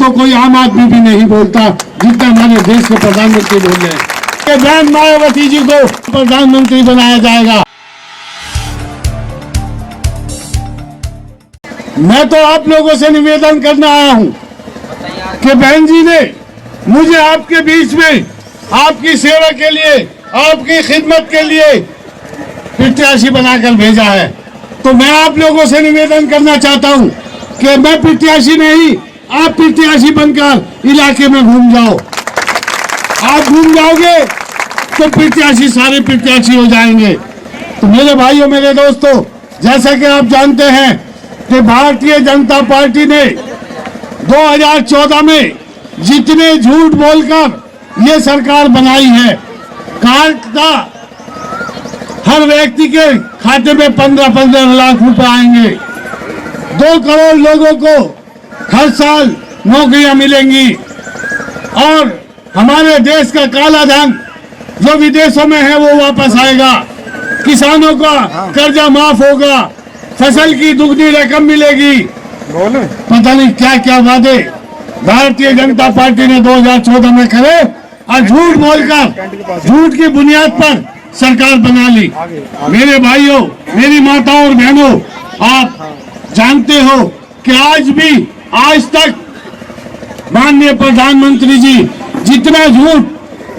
तो कोई आम आदमी भी नहीं बोलता जितना हमारे देश के प्रधानमंत्री बोल रहे हैं कि बहन मायावती जी को प्रधानमंत्री बनाया जाएगा। मैं तो आप लोगों से निवेदन करने आया हूं कि बहन जी ने मुझे आपके बीच में आपकी सेवा के लिए, आपकी खिदमत के लिए प्रत्याशी बनाकर भेजा है। तो मैं आप लोगों से निवेदन करना चाहता हूं कि मैं प्रत्याशी नहीं, आप प्रत्याशी बनकर इलाके में घूम जाओ। आप घूम जाओगे तो प्रत्याशी सारे प्रत्याशी हो जाएंगे। तो मेरे भाइयों, मेरे दोस्तों, जैसा कि आप जानते हैं कि भारतीय जनता पार्टी ने 2014 में जितने झूठ बोलकर ये सरकार बनाई है, कार्ड का हर व्यक्ति के खाते में 15-15 लाख रुपए आएंगे, 2 करोड़ लोगों को हर साल नौकरियां मिलेंगी और हमारे देश का काला धन जो विदेशों में है वो वापस आएगा, किसानों का कर्जा माफ होगा, फसल की दुगनी रकम मिलेगी। पता नहीं क्या क्या वादे भारतीय जनता पार्टी ने 2014 में करे और झूठ बोलकर, झूठ की बुनियाद पर सरकार बना ली। मेरे भाइयों, मेरी माताओं और बहनों, आप जानते हो कि आज तक माननीय प्रधानमंत्री जी जितना झूठ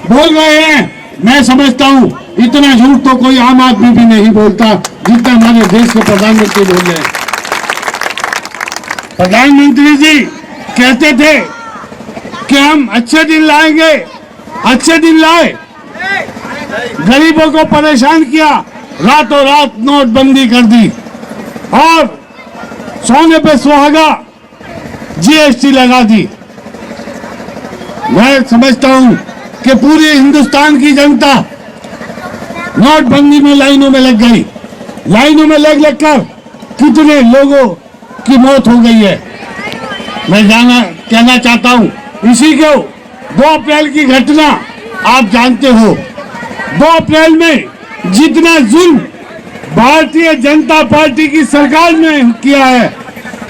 बोल रहे हैं, मैं समझता हूं इतना झूठ तो कोई आम आदमी भी नहीं बोलता जितना हमारे देश के प्रधानमंत्री बोल रहे हैं। प्रधानमंत्री जी कहते थे कि हम अच्छे दिन लाएंगे, अच्छे दिन लाए, गरीबों को परेशान किया, रातों रात नोटबंदी कर दी और सोने पे सुहागा जीएसटी लगा दी। मैं समझता हूं कि पूरे हिंदुस्तान की जनता नोटबंदी में लाइनों में लग गई। लाइनों में लग कर कितने लोगों की मौत हो गई है। मैं कहना चाहता हूं इसी को 2 अप्रैल की घटना आप जानते हो। 2 अप्रैल में जितना जुल्म भारतीय जनता पार्टी की सरकार ने किया है,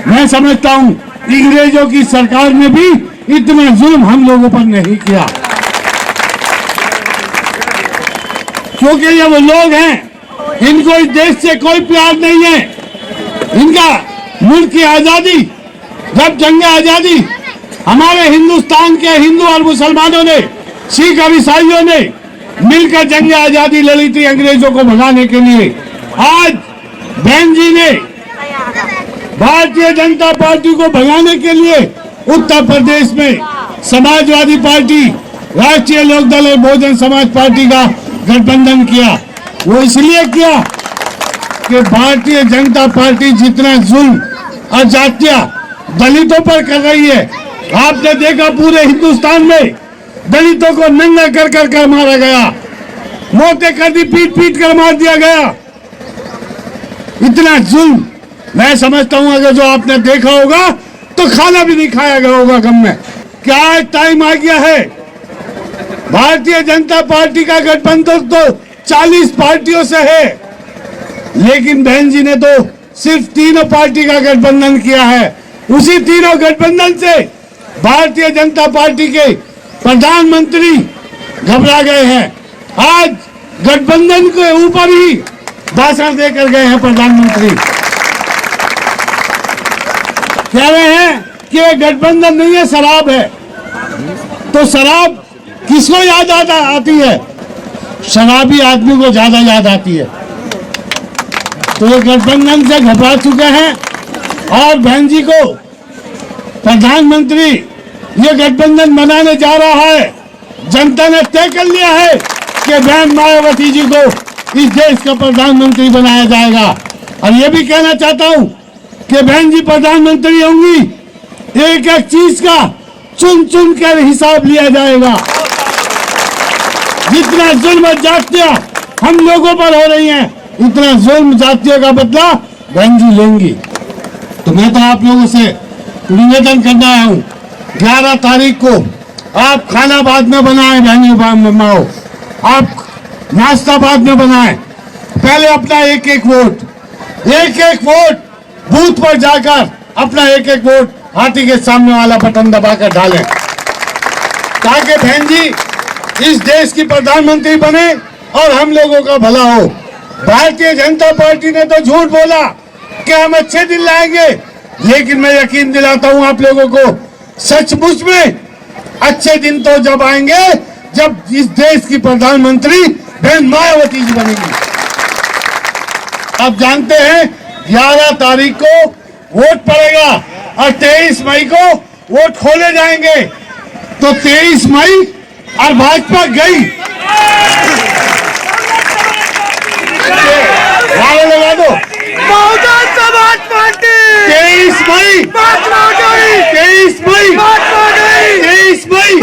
मैं समझता हूं अंग्रेजों की सरकार ने भी इतना जुल्म हम लोगों पर नहीं किया, क्योंकि ये वो लोग हैं, इनको इस देश से कोई प्यार नहीं है। इनका मुल्क की आजादी, जब जंग आजादी हमारे हिंदुस्तान के हिंदू और मुसलमानों ने, सिख और ईसाइयों ने मिलकर जंग आजादी लड़ी थी अंग्रेजों को भगाने के लिए। आज बहन जी ने भारतीय जनता पार्टी को भगाने के लिए उत्तर प्रदेश में समाजवादी पार्टी, राष्ट्रीय लोकदल और बहुजन समाज पार्टी का गठबंधन किया। वो इसलिए किया कि भारतीय जनता पार्टी जितना जुल्म और जातियां दलितों पर कर रही है, आपने देखा पूरे हिंदुस्तान में दलितों को नंगा कर मारा गया, मौतें कर दी, पीट कर मार दिया गया। इतना जुल्म मैं समझता हूं अगर जो आपने देखा होगा तो खाना भी नहीं खाया गया होगा गम में। क्या टाइम आ गया है? भारतीय जनता पार्टी का गठबंधन तो 40 पार्टियों से है, लेकिन बहन जी ने तो सिर्फ 3 पार्टी का गठबंधन किया है। उसी तीनों गठबंधन से भारतीय जनता पार्टी के प्रधानमंत्री घबरा गए हैं। आज गठबंधन के ऊपर ही भाषण देकर गए हैं प्रधानमंत्री। कह रहे हैं कि गठबंधन नहीं है, शराब है। तो शराब किसको याद आती है? शराबी आदमी को ज्यादा याद आती है। तो ये गठबंधन से घबरा चुके हैं और बहन जी को प्रधानमंत्री ये गठबंधन बनाने जा रहा है। जनता ने तय कर लिया है कि बहन मायावती जी को इस देश का प्रधानमंत्री बनाया जाएगा। और ये भी कहना चाहता हूं कि बहन जी प्रधानमंत्री होंगी, एक एक चीज का चुन चुन कर हिसाब लिया जाएगा। जितना जुल्म जातियां हम लोगों पर हो रही हैं, इतना जुल्म जातियों का बदला बहन जी लेंगी। तो मैं तो आप लोगों से निवेदन करना आया हूं, 11 तारीख को आप खाना बाद में बनाएं, बहनी माओ, आप नाश्ता बाद में बनाएं। पहले अपना एक एक वोट बूथ पर जाकर अपना एक एक वोट हाथी के सामने वाला बटन दबाकर डालें, ताकि बहन जी इस देश की प्रधानमंत्री बने और हम लोगों का भला हो। भारतीय जनता पार्टी ने तो झूठ बोला कि हम अच्छे दिन लाएंगे, लेकिन मैं यकीन दिलाता हूं आप लोगों को, सचमुच में अच्छे दिन तो जब आएंगे जब इस देश की प्रधानमंत्री बहन मायावती जी बनेगी। आप जानते हैं 11 तारीख को वोट पड़ेगा और 23 मई को वोट खोले जाएंगे। तो 23 मई और भाजपा गई, नारा लगा दो, बहुजन समाज पार्टी 23 मई, 23 मई, 23 मई,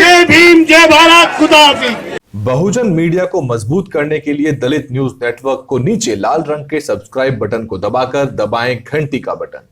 जय भीम, जय भारत, खुदा हाफिज। बहुजन मीडिया को मजबूत करने के लिए दलित न्यूज नेटवर्क को नीचे लाल रंग के सब्सक्राइब बटन को दबाकर दबाएं घंटी का बटन।